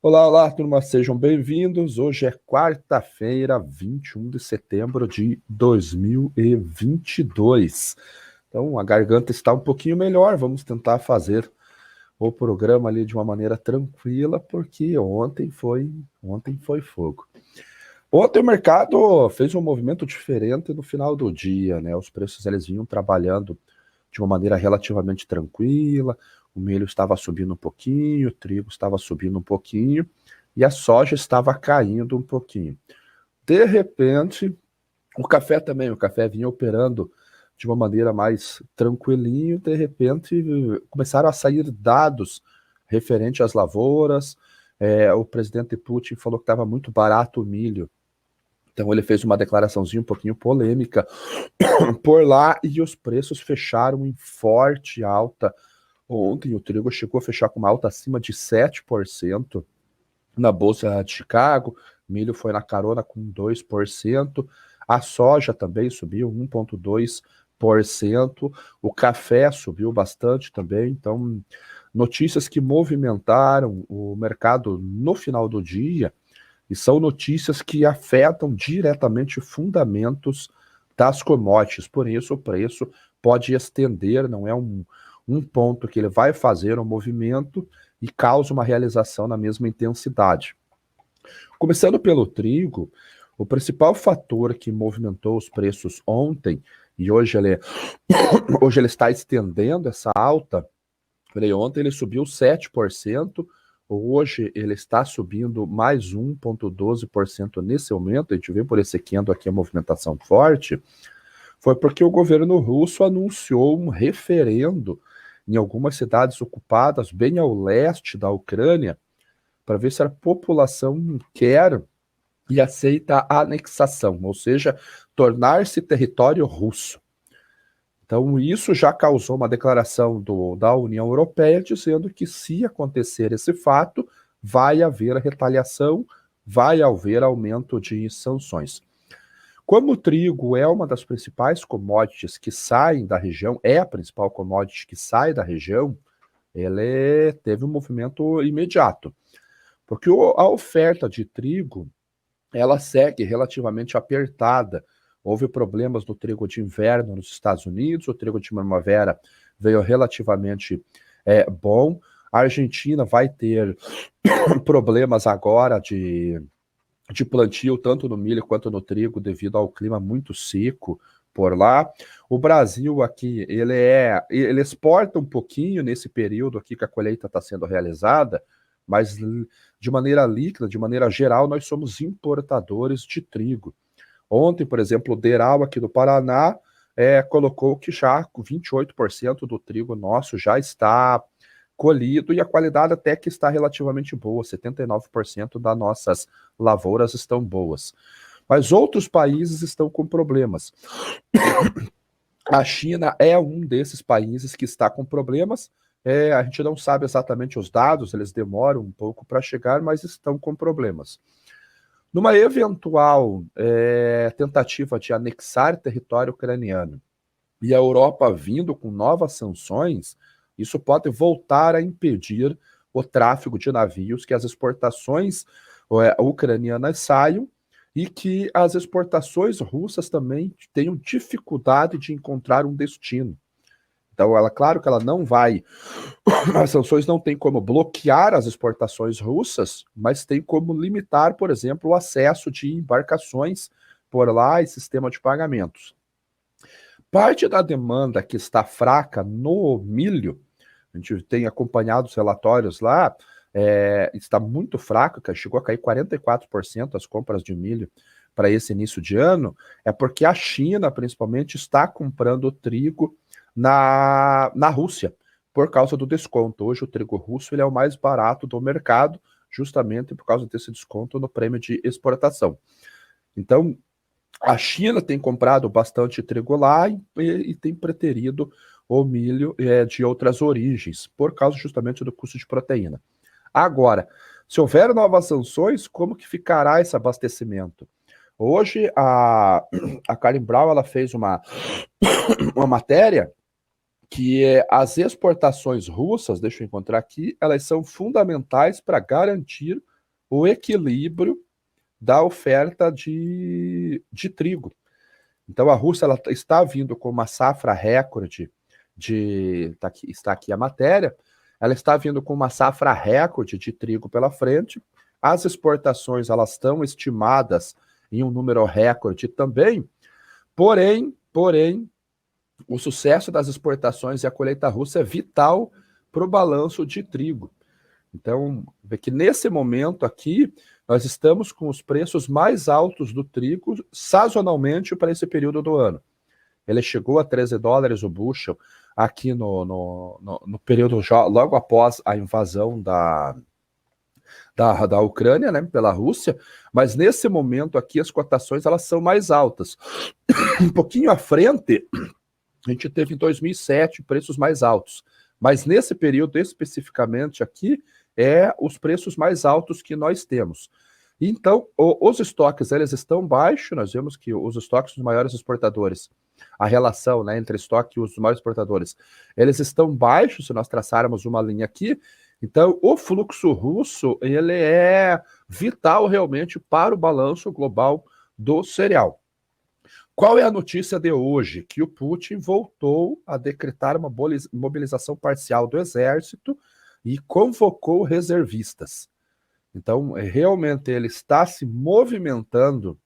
Olá, olá, turma, sejam bem-vindos. Hoje é quarta-feira, 21 de setembro de 2022. Então, a garganta está um pouquinho melhor. Vamos tentar fazer o programa ali de uma maneira tranquila, porque ontem foi fogo. Ontem o mercado fez um movimento diferente no final do dia, né? Os preços eles vinham trabalhando de uma maneira relativamente tranquila. O milho estava subindo um pouquinho, o trigo estava subindo um pouquinho e a soja estava caindo um pouquinho. De repente, o café vinha operando de uma maneira mais tranquilinho. De repente, começaram a sair dados referente às lavouras. O presidente Putin falou que estava muito barato o milho. Então ele fez uma declaraçãozinha um pouquinho polêmica por lá e os preços fecharam em forte alta. Ontem o trigo chegou a fechar com uma alta acima de 7% na Bolsa de Chicago, milho foi na carona com 2%, a soja também subiu 1,2%, o café subiu bastante também. Então, notícias que movimentaram o mercado no final do dia, e são notícias que afetam diretamente fundamentos das commodities. Por isso, o preço pode estender, não é um ponto que ele vai fazer um movimento e causa uma realização na mesma intensidade. Começando pelo trigo, o principal fator que movimentou os preços ontem, e hoje ele está estendendo essa alta. Ontem ele subiu 7%, hoje ele está subindo mais 1,12% nesse momento. A gente vê por esse candle aqui a movimentação forte, foi porque o governo russo anunciou um referendo em algumas cidades ocupadas bem ao leste da Ucrânia, para ver se a população quer e aceita a anexação, ou seja, tornar-se território russo. Então, isso já causou uma declaração da União Europeia dizendo que, se acontecer esse fato, vai haver retaliação, vai haver aumento de sanções. Como o trigo é uma das principais commodities que saem da região, é a principal commodity que sai da região, ele teve um movimento imediato, porque a oferta de trigo ela segue relativamente apertada. Houve problemas no trigo de inverno nos Estados Unidos, o trigo de primavera veio relativamente bom. A Argentina vai ter problemas agora de plantio, tanto no milho quanto no trigo, devido ao clima muito seco por lá. O Brasil aqui, ele exporta um pouquinho nesse período aqui que a colheita está sendo realizada, mas de maneira líquida, de maneira geral, nós somos importadores de trigo. Ontem, por exemplo, o Deral aqui do Paraná colocou que já 28% do trigo nosso já está colhido e a qualidade até que está relativamente boa, 79% das nossas lavouras estão boas. Mas outros países estão com problemas. A China é um desses países que está com problemas. A gente não sabe exatamente os dados, eles demoram um pouco para chegar, mas estão com problemas. Numa eventual tentativa de anexar território ucraniano e a Europa vindo com novas sanções, isso pode voltar a impedir o tráfego de navios, que as exportações ucranianas saiam e que as exportações russas também tenham dificuldade de encontrar um destino. Então, claro que ela não vai, as sanções não têm como bloquear as exportações russas, mas tem como limitar, por exemplo, o acesso de embarcações por lá e sistema de pagamentos. Parte da demanda que está fraca no milho, a gente tem acompanhado os relatórios lá, está muito fraco, que chegou a cair 44% as compras de milho para esse início de ano, é porque a China, principalmente, está comprando trigo na Rússia, por causa do desconto. Hoje o trigo russo ele é o mais barato do mercado, justamente por causa desse desconto no prêmio de exportação. Então, a China tem comprado bastante trigo lá e tem preterido o milho de outras origens, por causa justamente do custo de proteína. Agora, se houver novas sanções, como que ficará esse abastecimento? Hoje, a Karen Brown ela fez uma matéria que as exportações russas, deixa eu encontrar aqui, elas são fundamentais para garantir o equilíbrio da oferta de trigo. Então a Rússia ela está vindo com uma safra recorde está aqui a matéria, ela está vindo com uma safra recorde de trigo pela frente, as exportações elas estão estimadas em um número recorde também, porém, o sucesso das exportações e a colheita russa é vital para o balanço de trigo. Então, vê que nesse momento aqui, nós estamos com os preços mais altos do trigo sazonalmente para esse período do ano. Ele chegou a $13 o bushel aqui no período logo após a invasão da Ucrânia, né, pela Rússia, mas nesse momento aqui as cotações elas são mais altas. Um pouquinho à frente, a gente teve em 2007 preços mais altos, mas nesse período especificamente aqui, os preços mais altos que nós temos. Então, os estoques, eles estão baixos, nós vemos que os estoques dos maiores exportadores, a relação, né, entre estoque e os maiores exportadores, eles estão baixos, se nós traçarmos uma linha aqui. Então, o fluxo russo, ele é vital realmente para o balanço global do cereal. Qual é a notícia de hoje? Que o Putin voltou a decretar uma mobilização parcial do exército e convocou reservistas. Então, realmente, ele está se movimentando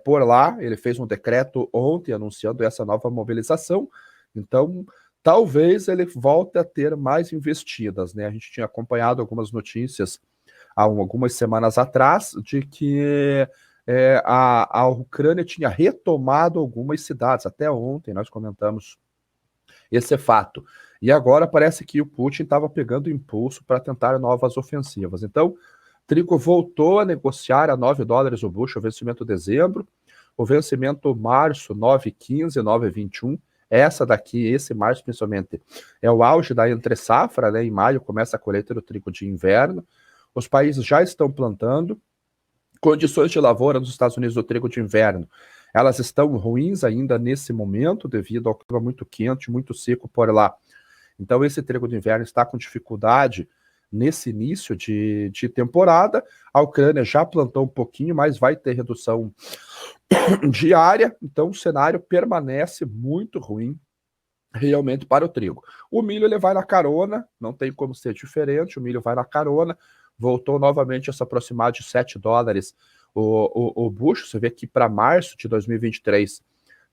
por lá. Ele fez um decreto ontem anunciando essa nova mobilização. Então, talvez ele volte a ter mais investidas, né? A gente tinha acompanhado algumas notícias há algumas semanas atrás de que a Ucrânia tinha retomado algumas cidades. Até ontem nós comentamos esse fato. E agora parece que o Putin estava pegando impulso para tentar novas ofensivas. Então, trigo voltou a negociar a $9 o bushel, o vencimento dezembro, o vencimento março 9,15, 9,21. Essa daqui, esse março principalmente, é o auge da entre-safra, né? Em maio começa a colheita do trigo de inverno. Os países já estão plantando. Condições de lavoura nos Estados Unidos do trigo de inverno, elas estão ruins ainda nesse momento, devido ao clima muito quente, muito seco por lá. Então esse trigo de inverno está com dificuldade nesse início de temporada. A Ucrânia já plantou um pouquinho, mas vai ter redução diária, então o cenário permanece muito ruim realmente para o trigo. O milho ele vai na carona, não tem como ser diferente, o milho vai na carona, voltou novamente a se aproximar de $7 o bushel. Você vê que para março de 2023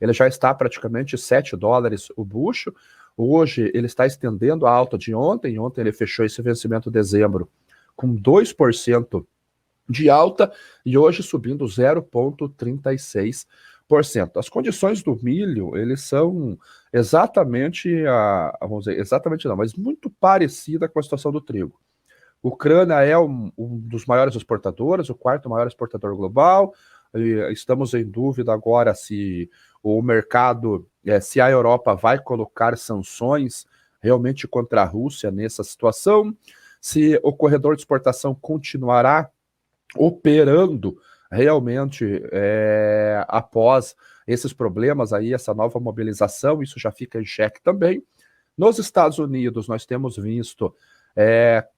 ele já está praticamente $7 o bushel. Hoje ele está estendendo a alta de ontem. Ontem ele fechou esse vencimento de dezembro com 2% de alta e hoje subindo 0,36%. As condições do milho, eles são exatamente, vamos dizer, exatamente não, mas muito parecida com a situação do trigo. Ucrânia é um dos maiores exportadores, o quarto maior exportador global. Estamos em dúvida agora se o mercado, se a Europa vai colocar sanções realmente contra a Rússia nessa situação, se o corredor de exportação continuará operando realmente após esses problemas aí, essa nova mobilização, isso já fica em xeque também. Nos Estados Unidos, nós temos visto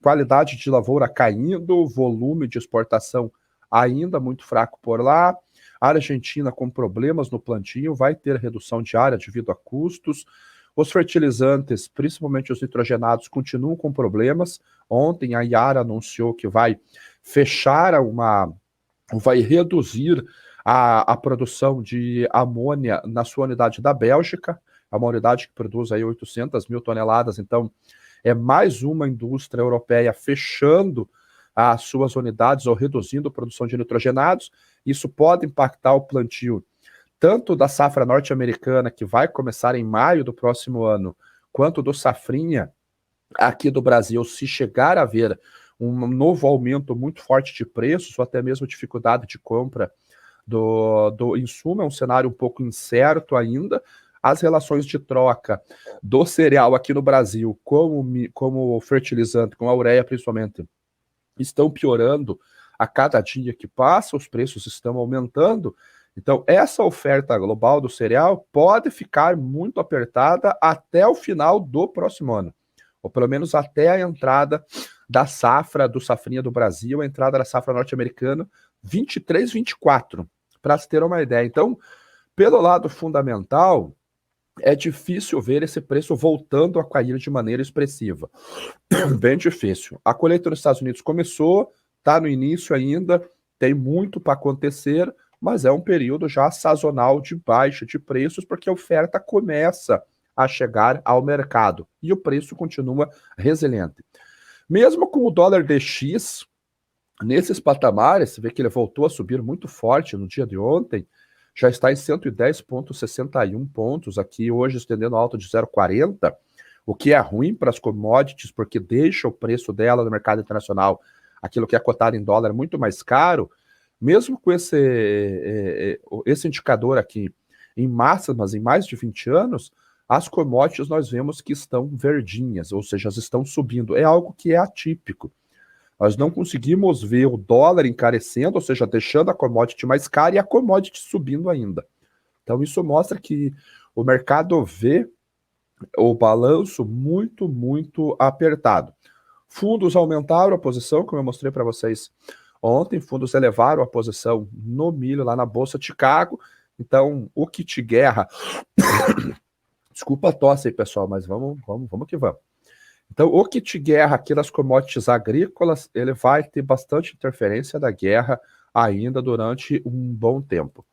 qualidade de lavoura caindo, volume de exportação ainda muito fraco por lá. A Argentina com problemas no plantio, vai ter redução de área devido a custos. Os fertilizantes, principalmente os nitrogenados, continuam com problemas. Ontem a Yara anunciou que vai fechar vai reduzir a produção de amônia na sua unidade da Bélgica, é uma unidade que produz aí 800 mil toneladas, então é mais uma indústria europeia fechando as suas unidades ou reduzindo a produção de nitrogenados. Isso pode impactar o plantio tanto da safra norte-americana, que vai começar em maio do próximo ano, quanto do safrinha aqui do Brasil, se chegar a haver um novo aumento muito forte de preços, ou até mesmo dificuldade de compra do insumo. É um cenário um pouco incerto ainda. As relações de troca do cereal aqui no Brasil, como fertilizante, com a ureia principalmente, estão piorando a cada dia que passa, os preços estão aumentando. Então, essa oferta global do cereal pode ficar muito apertada até o final do próximo ano, ou pelo menos até a entrada da safra do safrinha do Brasil, a entrada da safra norte-americana, 23, 24, para se ter uma ideia. Então, pelo lado fundamental, é difícil ver esse preço voltando a cair de maneira expressiva. Bem difícil. A colheita nos Estados Unidos começou, está no início ainda, tem muito para acontecer, mas é um período já sazonal de baixa de preços, porque a oferta começa a chegar ao mercado e o preço continua resiliente. Mesmo com o dólar DX nesses patamares, você vê que ele voltou a subir muito forte no dia de ontem, já está em 110,61 pontos, aqui hoje estendendo alta de 0,40, o que é ruim para as commodities, porque deixa o preço dela no mercado internacional, aquilo que é cotado em dólar, muito mais caro. Mesmo com esse indicador aqui em máximas em mais de 20 anos, as commodities nós vemos que estão verdinhas, ou seja, elas estão subindo. É algo que é atípico. Nós não conseguimos ver o dólar encarecendo, ou seja, deixando a commodity mais cara e a commodity subindo ainda. Então isso mostra que o mercado vê o balanço muito, muito apertado. Fundos aumentaram a posição, como eu mostrei para vocês ontem, fundos elevaram a posição no milho lá na Bolsa de Chicago. Então, o kit guerra... Desculpa a tosse aí, pessoal, mas vamos que vamos. Então, o kit guerra aqui nas commodities agrícolas, ele vai ter bastante interferência da guerra ainda durante um bom tempo.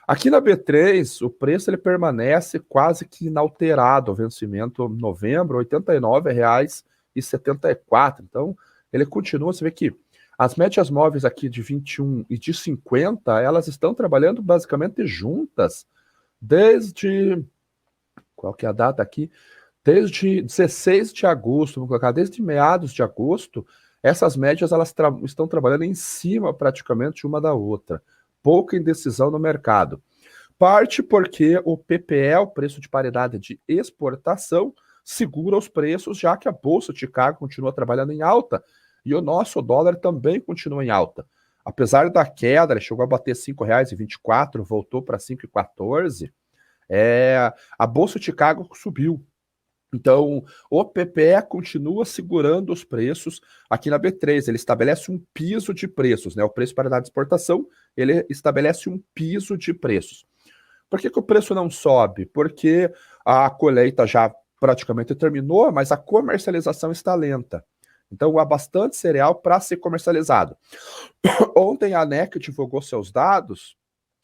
Aqui na B3, o preço ele permanece quase que inalterado, o vencimento novembro, R$ 89,74. Então, ele continua, você vê que as médias móveis aqui de 21 e de 50, elas estão trabalhando basicamente juntas desde... Qual que é a data aqui? Desde 16 de agosto, vamos colocar, desde meados de agosto, essas médias elas estão trabalhando em cima praticamente uma da outra. Pouca indecisão no mercado. Parte porque o PPE, o preço de paridade de exportação, segura os preços, já que a Bolsa de Chicago continua trabalhando em alta e o nosso dólar também continua em alta. Apesar da queda, ele chegou a bater R$ 5,24, voltou para 5,14, a Bolsa de Chicago subiu. Então, o PPE continua segurando os preços aqui na B3, ele estabelece um piso de preços, né? O preço para paridade de exportação, ele estabelece um piso de preços. Por que o preço não sobe? Porque a colheita já praticamente terminou, mas a comercialização está lenta. Então, há bastante cereal para ser comercializado. Ontem a ANEC divulgou seus dados,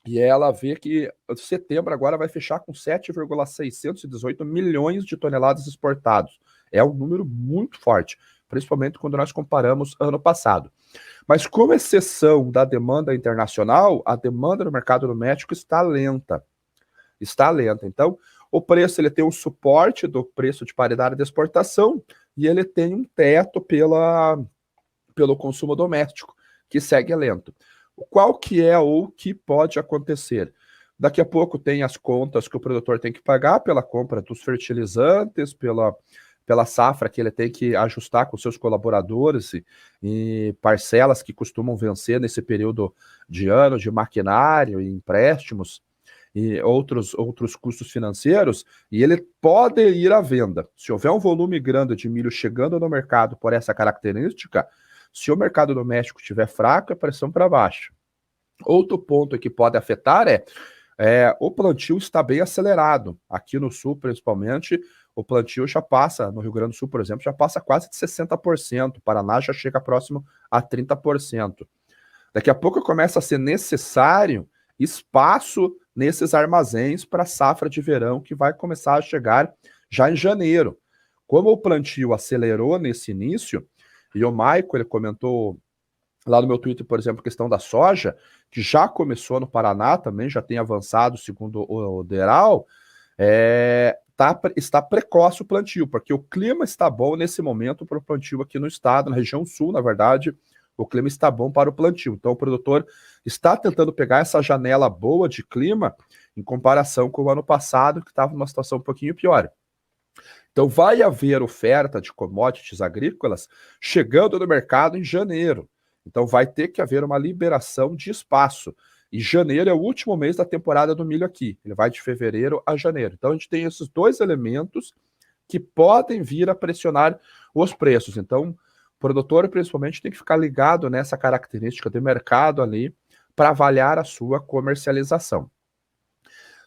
e ela vê que setembro agora vai fechar com 7,618 milhões de toneladas exportados. É um número muito forte, principalmente quando nós comparamos ano passado. Mas como exceção da demanda internacional, a demanda no mercado doméstico está lenta. Está lenta. Então, o preço ele tem um suporte do preço de paridade de exportação e ele tem um teto pelo consumo doméstico, que segue lento. Qual que é ou que pode acontecer? Daqui a pouco tem as contas que o produtor tem que pagar pela compra dos fertilizantes, pela safra que ele tem que ajustar com seus colaboradores e parcelas que costumam vencer nesse período de ano, de maquinário e empréstimos e outros custos financeiros, e ele pode ir à venda. Se houver um volume grande de milho chegando no mercado por essa característica, se o mercado doméstico estiver fraco, é pressão para baixo. Outro ponto que pode afetar o plantio está bem acelerado. Aqui no sul, principalmente, o plantio já passa, no Rio Grande do Sul, por exemplo, já passa quase de 60%. O Paraná já chega próximo a 30%. Daqui a pouco começa a ser necessário espaço nesses armazéns para a safra de verão, que vai começar a chegar já em janeiro. Como o plantio acelerou nesse início, e o Maico, ele comentou lá no meu Twitter, por exemplo, a questão da soja, que já começou no Paraná também, já tem avançado, segundo o Deral, está precoce o plantio, porque o clima está bom nesse momento para o plantio aqui no estado, na região sul, na verdade, o clima está bom para o plantio. Então o produtor está tentando pegar essa janela boa de clima em comparação com o ano passado, que estava numa situação um pouquinho pior. Então vai haver oferta de commodities agrícolas chegando no mercado em janeiro. Então vai ter que haver uma liberação de espaço. E janeiro é o último mês da temporada do milho aqui. Ele vai de fevereiro a janeiro. Então a gente tem esses dois elementos que podem vir a pressionar os preços. Então produtor, principalmente, tem que ficar ligado nessa característica de mercado ali para avaliar a sua comercialização.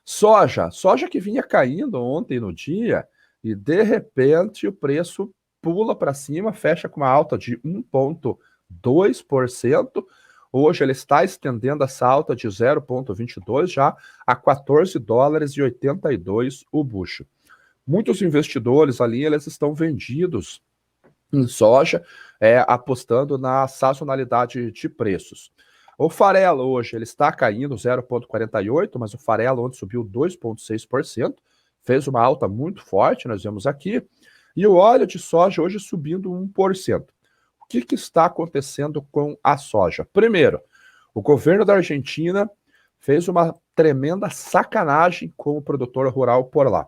Soja que vinha caindo ontem no dia e de repente o preço pula para cima, fecha com uma alta de 1,2%. Hoje ele está estendendo essa alta de 0,22 já a 14 dólares e 82 o bushel. Muitos investidores ali, eles estão vendidos em soja, apostando na sazonalidade de preços. O farelo hoje ele está caindo 0,48, mas o farelo ontem subiu 2,6%, fez uma alta muito forte, nós vemos aqui, e o óleo de soja hoje subindo 1%. O que está acontecendo com a soja? Primeiro, o governo da Argentina fez uma tremenda sacanagem com o produtor rural por lá.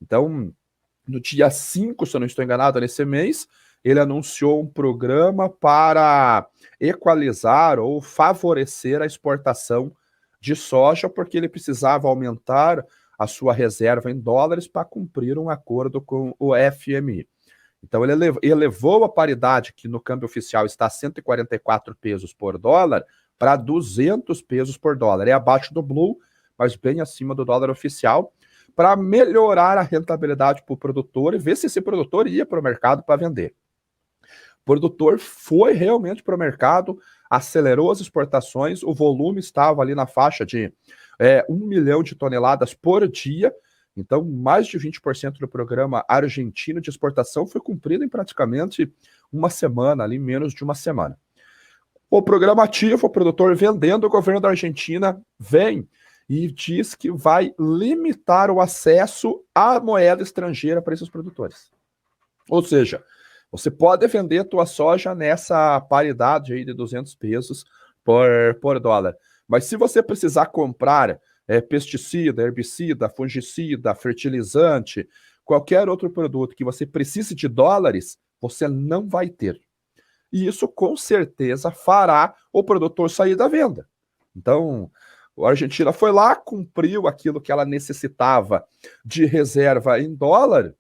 Então, no dia 5, se eu não estou enganado, nesse mês, ele anunciou um programa para equalizar ou favorecer a exportação de soja, porque ele precisava aumentar a sua reserva em dólares para cumprir um acordo com o FMI. Então ele elevou a paridade, que no câmbio oficial está 144 pesos por dólar, para 200 pesos por dólar. É abaixo do Blue, mas bem acima do dólar oficial, para melhorar a rentabilidade para o produtor e ver se esse produtor ia para o mercado para vender. O produtor foi realmente para o mercado, acelerou as exportações, o volume estava ali na faixa de 1 milhão de toneladas por dia, então mais de 20% do programa argentino de exportação foi cumprido em praticamente uma semana, ali menos de uma semana. O programa ativo, o produtor vendendo, o governo da Argentina vem e diz que vai limitar o acesso à moeda estrangeira para esses produtores. Ou seja, você pode vender tua soja nessa paridade aí de 200 pesos por dólar. Mas se você precisar comprar pesticida, herbicida, fungicida, fertilizante, qualquer outro produto que você precise de dólares, você não vai ter. E isso com certeza fará o produtor sair da venda. Então, a Argentina foi lá, cumpriu aquilo que ela necessitava de reserva em dólar,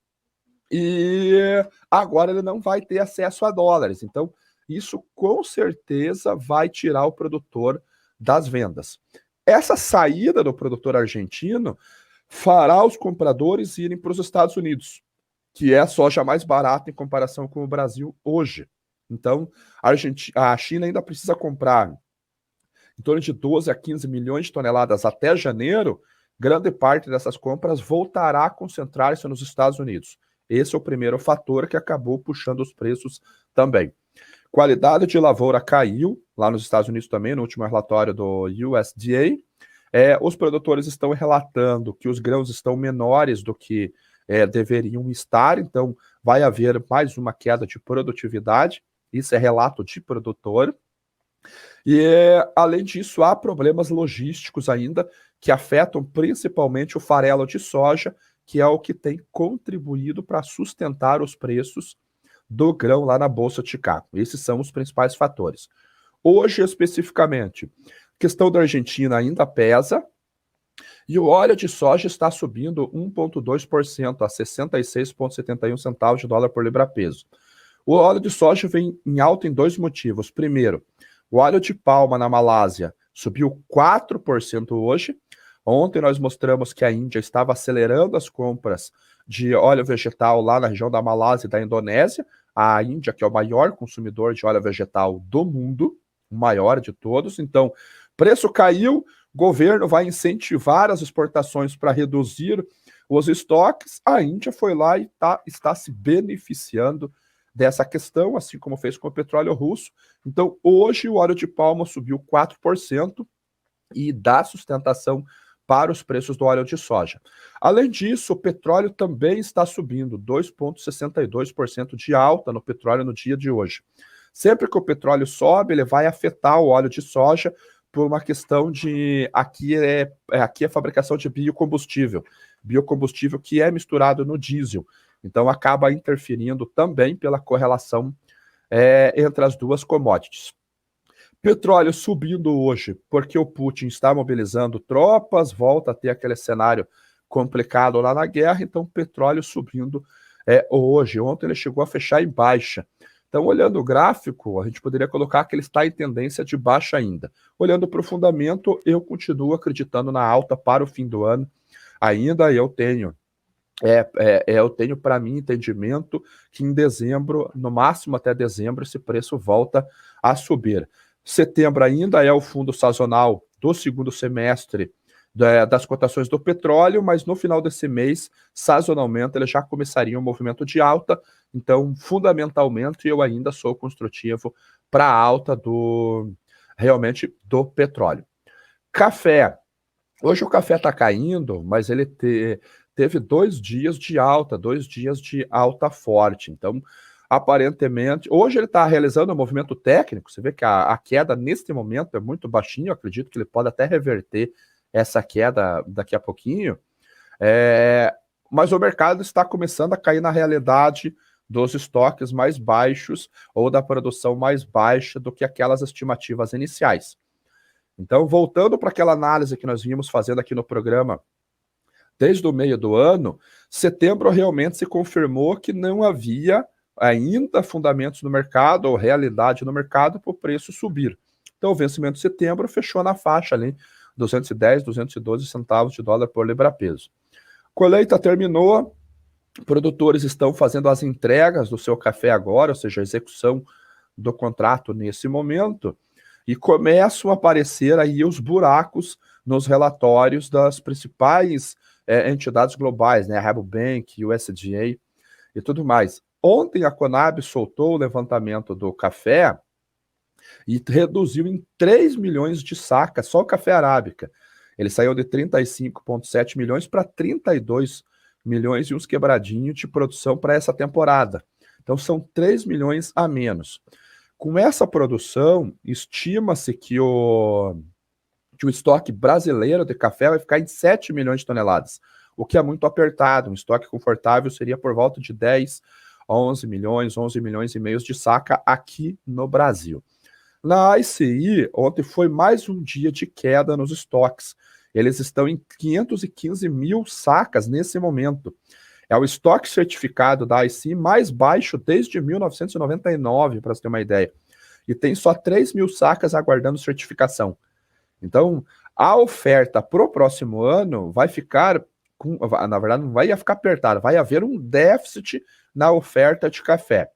e agora ele não vai ter acesso a dólares. Então, isso com certeza vai tirar o produtor das vendas. Essa saída do produtor argentino fará os compradores irem para os Estados Unidos, que é a soja mais barata em comparação com o Brasil hoje. Então, a China ainda precisa comprar em torno de 12 a 15 milhões de toneladas até janeiro. Grande parte dessas compras voltará a concentrar-se nos Estados Unidos. Esse é o primeiro fator que acabou puxando os preços também. Qualidade de lavoura caiu lá nos Estados Unidos também, no último relatório do USDA. Os produtores estão relatando que os grãos estão menores do que deveriam estar, então vai haver mais uma queda de produtividade. Isso é relato de produtor. E, além disso, há problemas logísticos ainda que afetam principalmente o farelo de soja, que é o que tem contribuído para sustentar os preços do grão lá na Bolsa de Chicago. Esses são os principais fatores. Hoje, especificamente, a questão da Argentina ainda pesa, e o óleo de soja está subindo 1,2% a 66,71 centavos de dólar por libra-peso. O óleo de soja vem em alta em dois motivos. Primeiro, o óleo de palma na Malásia subiu 4% hoje. Ontem nós mostramos que a Índia estava acelerando as compras de óleo vegetal lá na região da Malásia e da Indonésia. A Índia, que é o maior consumidor de óleo vegetal do mundo, o maior de todos. Então, preço caiu, governo vai incentivar as exportações para reduzir os estoques. A Índia foi lá e está se beneficiando dessa questão, assim como fez com o petróleo russo. Então, hoje o óleo de palma subiu 4% e dá sustentação para os preços do óleo de soja. Além disso, o petróleo também está subindo, 2,62% de alta no petróleo no dia de hoje. Sempre que o petróleo sobe, ele vai afetar o óleo de soja por uma questão de... Aqui é fabricação de biocombustível que é misturado no diesel. Então, acaba interferindo também pela correlação entre as duas commodities. Petróleo subindo hoje porque o Putin está mobilizando tropas, volta a ter aquele cenário complicado lá na guerra, então petróleo subindo hoje. Ontem ele chegou a fechar em baixa. Então, olhando o gráfico, a gente poderia colocar que ele está em tendência de baixa ainda. Olhando para o fundamento, eu continuo acreditando na alta para o fim do ano. Ainda eu tenho para mim entendimento que em dezembro, no máximo até dezembro, esse preço volta a subir. Setembro ainda é o fundo sazonal do segundo semestre das cotações do petróleo, mas no final desse mês, sazonalmente, ele já começaria um movimento de alta. Então, fundamentalmente, eu ainda sou construtivo para a alta realmente do petróleo. Café. Hoje o café está caindo, mas ele teve 2 dias de alta, 2 dias de alta forte. Então, aparentemente, hoje ele está realizando um movimento técnico. Você vê que a queda neste momento é muito baixinha. Eu acredito que ele pode até reverter essa queda daqui a pouquinho. Mas o mercado está começando a cair na realidade dos estoques mais baixos ou da produção mais baixa do que aquelas estimativas iniciais. Então, voltando para aquela análise que nós vínhamos fazendo aqui no programa desde o meio do ano, setembro realmente se confirmou que não havia ainda fundamentos no mercado ou realidade no mercado para o preço subir. Então, o vencimento de setembro fechou na faixa ali, 210, 212 centavos de dólar por libra-peso. Colheita terminou, produtores estão fazendo as entregas do seu café agora, ou seja, a execução do contrato nesse momento, e começam a aparecer aí os buracos nos relatórios das principais entidades globais, né? A Rabobank, USDA e tudo mais. Ontem a Conab soltou o levantamento do café e reduziu em 3 milhões de sacas, só o café arábica. Ele saiu de 35,7 milhões para 32 milhões e uns quebradinhos de produção para essa temporada. Então são 3 milhões a menos. Com essa produção, estima-se que o estoque brasileiro de café vai ficar em 7 milhões de toneladas, o que é muito apertado. Um estoque confortável seria por volta de 10, 11 milhões, 11 milhões e meio de saca aqui no Brasil. Na ICI, ontem foi mais um dia de queda nos estoques. Eles estão em 515 mil sacas nesse momento. É o estoque certificado da ICI mais baixo desde 1999, para você ter uma ideia. E tem só 3 mil sacas aguardando certificação. Então, a oferta para o próximo ano vai ficar, na verdade, não vai ficar apertada, vai haver um déficit na oferta de café.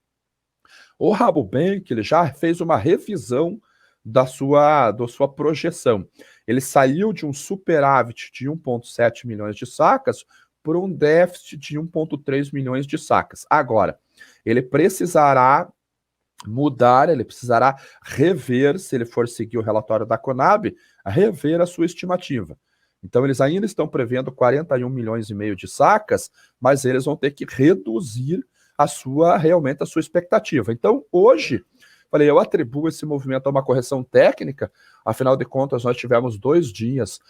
O Rabobank ele já fez uma revisão da sua projeção. Ele saiu de um superávit de 1,7 milhões de sacas por um déficit de 1,3 milhões de sacas. Agora, ele precisará mudar, ele precisará rever, se ele for seguir o relatório da Conab, rever a sua estimativa. Então, eles ainda estão prevendo 41 milhões e meio de sacas, mas eles vão ter que reduzir realmente a sua expectativa. Então, hoje, eu atribuo esse movimento a uma correção técnica, afinal de contas, nós tivemos 2 dias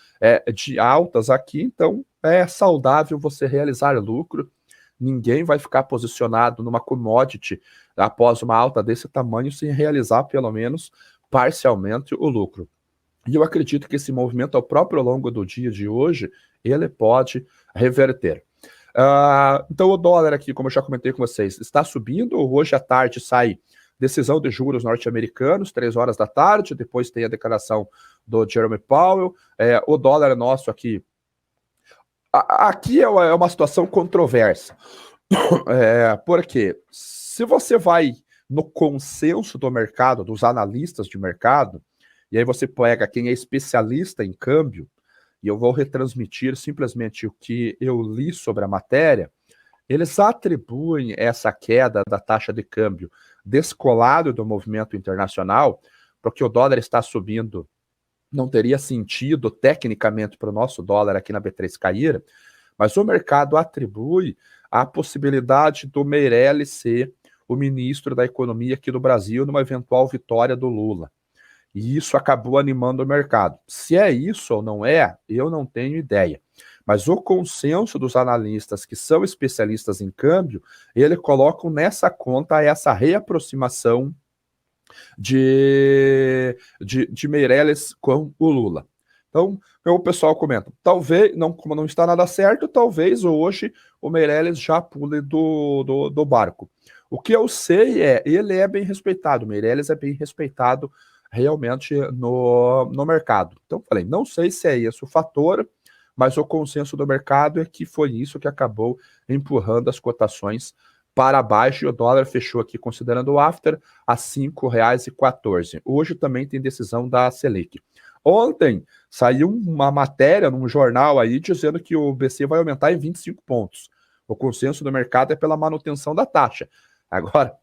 de altas aqui, então é saudável você realizar lucro. Ninguém vai ficar posicionado numa commodity após uma alta desse tamanho sem realizar, pelo menos, parcialmente o lucro. E eu acredito que esse movimento, ao próprio longo do dia de hoje, ele pode reverter. Então o dólar aqui, como eu já comentei com vocês, está subindo. Hoje à tarde sai decisão de juros norte-americanos, 3 horas da tarde, depois tem a declaração do Jerome Powell. O dólar nosso aqui é uma situação controversa. Porque se você vai no consenso do mercado, dos analistas de mercado, e aí você pega quem é especialista em câmbio, e eu vou retransmitir simplesmente o que eu li sobre a matéria, eles atribuem essa queda da taxa de câmbio descolado do movimento internacional, porque o dólar está subindo, não teria sentido tecnicamente para o nosso dólar aqui na B3 cair, mas o mercado atribui a possibilidade do Meirelles ser o ministro da Economia aqui do Brasil numa eventual vitória do Lula. E isso acabou animando o mercado. Se é isso ou não é, eu não tenho ideia. Mas o consenso dos analistas que são especialistas em câmbio, ele colocam nessa conta essa reaproximação de Meirelles com o Lula. Então, o pessoal comenta, talvez, como não está nada certo, talvez hoje o Meirelles já pule do barco. O que eu sei ele é bem respeitado, o Meirelles é bem respeitado realmente no mercado. Então, falei, não sei se é esse o fator, mas o consenso do mercado é que foi isso que acabou empurrando as cotações para baixo, e o dólar fechou aqui, considerando o after, a R$ 5,14. Hoje também tem decisão da Selic. Ontem saiu uma matéria num jornal aí dizendo que o BC vai aumentar em 25 pontos. O consenso do mercado é pela manutenção da taxa. Agora,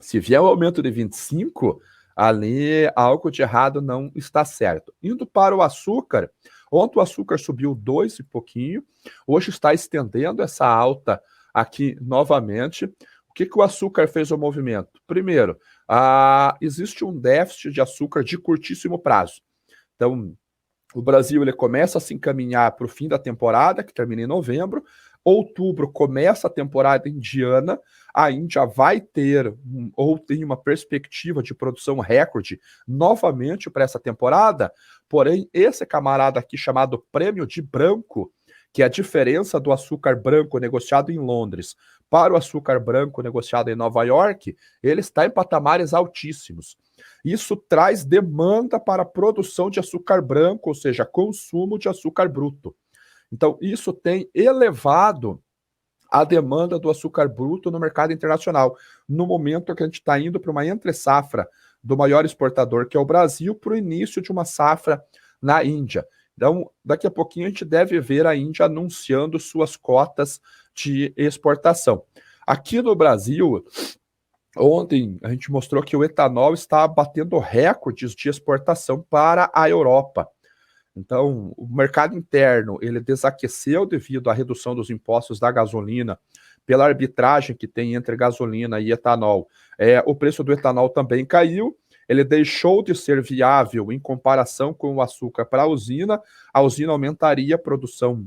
se vier o aumento de 25, ali algo de errado não está certo. Indo para o açúcar, ontem o açúcar subiu 2 e pouquinho, hoje está estendendo essa alta aqui novamente. O que o açúcar fez o movimento? Primeiro, existe um déficit de açúcar de curtíssimo prazo. Então, o Brasil ele começa a se encaminhar para o fim da temporada, que termina em novembro. Outubro começa a temporada indiana. A Índia vai ter, ou tem uma perspectiva de produção recorde novamente para essa temporada. Porém, esse camarada aqui chamado prêmio de branco, que é a diferença do açúcar branco negociado em Londres para o açúcar branco negociado em Nova York, ele está em patamares altíssimos. Isso traz demanda para a produção de açúcar branco, ou seja, consumo de açúcar bruto. Então, isso tem elevado a demanda do açúcar bruto no mercado internacional, no momento que a gente está indo para uma entre-safra do maior exportador, que é o Brasil, para o início de uma safra na Índia. Então, daqui a pouquinho a gente deve ver a Índia anunciando suas cotas de exportação. Aqui no Brasil, ontem a gente mostrou que o etanol está batendo recordes de exportação para a Europa. Então, o mercado interno ele desaqueceu devido à redução dos impostos da gasolina, pela arbitragem que tem entre gasolina e etanol. O preço do etanol também caiu, ele deixou de ser viável em comparação com o açúcar para a usina aumentaria a produção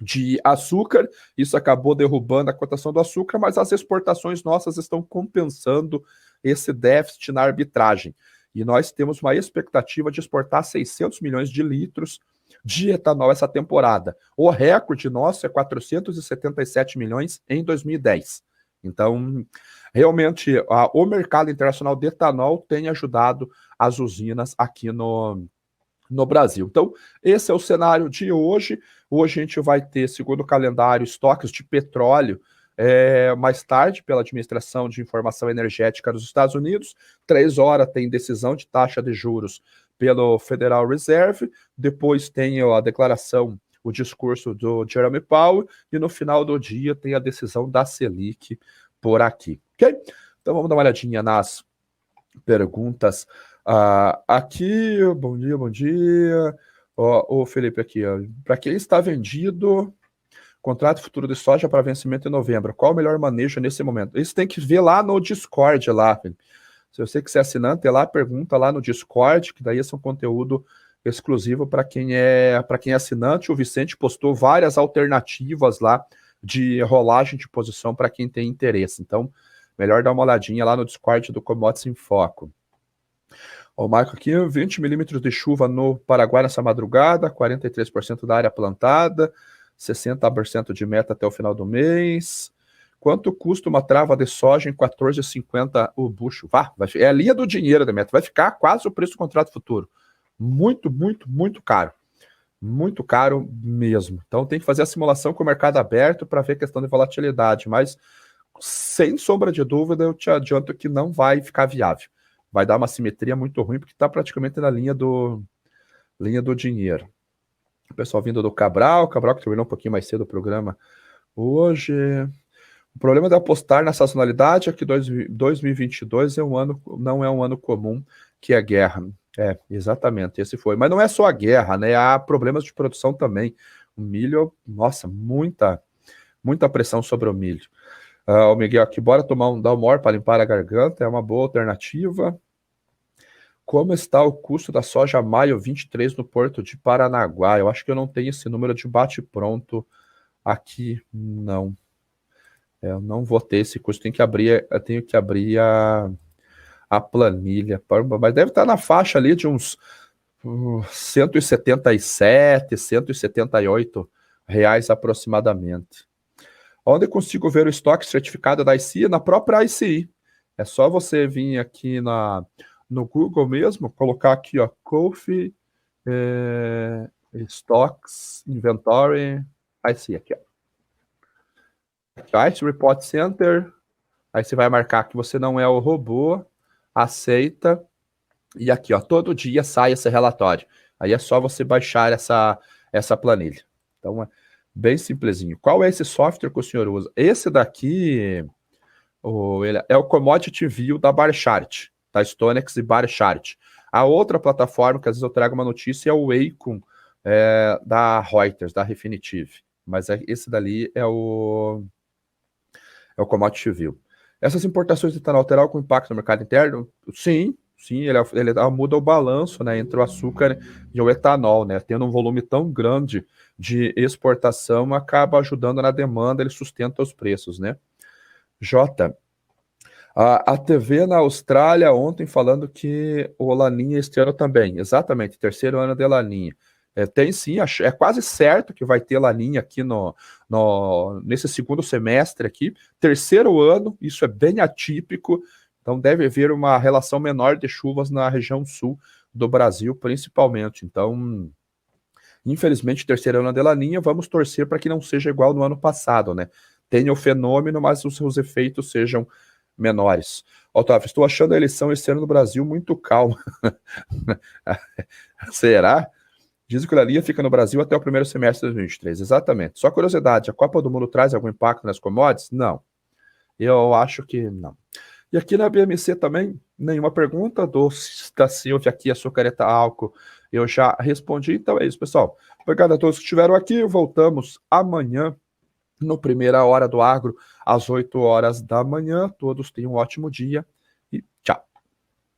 de açúcar, isso acabou derrubando a cotação do açúcar, mas as exportações nossas estão compensando esse déficit na arbitragem. E nós temos uma expectativa de exportar 600 milhões de litros de etanol essa temporada. O recorde nosso é 477 milhões em 2010. Então, realmente, o mercado internacional de etanol tem ajudado as usinas aqui no Brasil. Então, esse é o cenário de hoje. Hoje a gente vai ter, segundo o calendário, estoques de petróleo mais tarde pela Administração de Informação Energética dos Estados Unidos. 3 horas tem decisão de taxa de juros pelo Federal Reserve. Depois tem a declaração, o discurso do Jeremy Powell. E no final do dia tem a decisão da Selic por aqui. Ok? Então vamos dar uma olhadinha nas perguntas. Aqui, bom dia. O Felipe aqui, para quem está vendido contrato futuro de soja para vencimento em novembro, qual o melhor manejo nesse momento? Isso tem que ver lá no Discord, lá, Felipe. Se você quiser assinante, lá, pergunta lá no Discord, que daí esse é um conteúdo exclusivo para quem é assinante. O Vicente postou várias alternativas lá de rolagem de posição para quem tem interesse. Então, melhor dar uma olhadinha lá no Discord do Commodities em Foco. O Marco aqui, 20 milímetros de chuva no Paraguai nessa madrugada, 43% da área plantada, 60% de meta até o final do mês. Quanto custa uma trava de soja em 14,50 o bucho? É a linha do dinheiro da meta, vai ficar quase o preço do contrato futuro. Muito, muito, muito caro. Muito caro mesmo. Então tem que fazer a simulação com o mercado aberto para ver a questão de volatilidade, mas sem sombra de dúvida eu te adianto que não vai ficar viável. Vai dar uma simetria muito ruim, porque está praticamente na linha do dinheiro. O pessoal vindo do Cabral que terminou um pouquinho mais cedo o programa hoje. O problema de apostar na sazonalidade é que 2022 não é um ano comum, que é guerra. Exatamente, esse foi. Mas não é só a guerra, né? Há problemas de produção também. O milho, nossa, muita pressão sobre o milho. O Miguel aqui, bora tomar um Dalmor para limpar a garganta, é uma boa alternativa. Como está o custo da soja maio 23 no Porto de Paranaguá? Eu acho que eu não tenho esse número de bate-pronto aqui, não. Eu não vou ter esse custo, eu tenho que abrir a planilha. Mas deve estar na faixa ali de uns 177, 178 reais aproximadamente. Onde eu consigo ver o estoque certificado da ICI? Na própria ICI. É só você vir aqui no Google mesmo, colocar aqui, ó, Coffee, Stocks, Inventory, ICI aqui, ó. Ice Report Center, aí você vai marcar que você não é o robô, aceita, e aqui, ó, todo dia sai esse relatório. Aí é só você baixar essa planilha. Então, é bem simplesinho. Qual é esse software que o senhor usa? Esse daqui ele é o Commodity View da Barchart, da StoneX e Barchart. A outra plataforma, que às vezes eu trago uma notícia, é o Wacom, da Reuters, da Refinitiv. Mas esse dali é o Commodity View. Essas importações de etanol terão algum impacto no mercado interno? Sim, ele muda o balanço, né, entre o açúcar e o etanol, né? Tendo um volume tão grande de exportação, acaba ajudando na demanda, ele sustenta os preços, né? Jota, a TV na Austrália ontem falando que o Laninha este ano também, exatamente, terceiro ano de Laninha. Tem sim, é quase certo que vai ter Laninha aqui nesse segundo semestre aqui, terceiro ano, isso é bem atípico, então deve haver uma relação menor de chuvas na região sul do Brasil, principalmente. Então, infelizmente, terceiro ano de Laninha, vamos torcer para que não seja igual no ano passado, né? Tenha o fenômeno, mas os seus efeitos sejam menores. Otávio, estou achando a eleição esse ano no Brasil muito calma. Será? Diz que o Laninha fica no Brasil até o primeiro semestre de 2023. Exatamente. Só curiosidade, a Copa do Mundo traz algum impacto nas commodities? Não. Eu acho que não. E aqui na BMC também, nenhuma pergunta da Silvia aqui, açucareta álcool, eu já respondi. Então é isso, pessoal. Obrigado a todos que estiveram aqui. Voltamos amanhã, no Primeira Hora do Agro, às 8 horas da manhã. Todos tenham um ótimo dia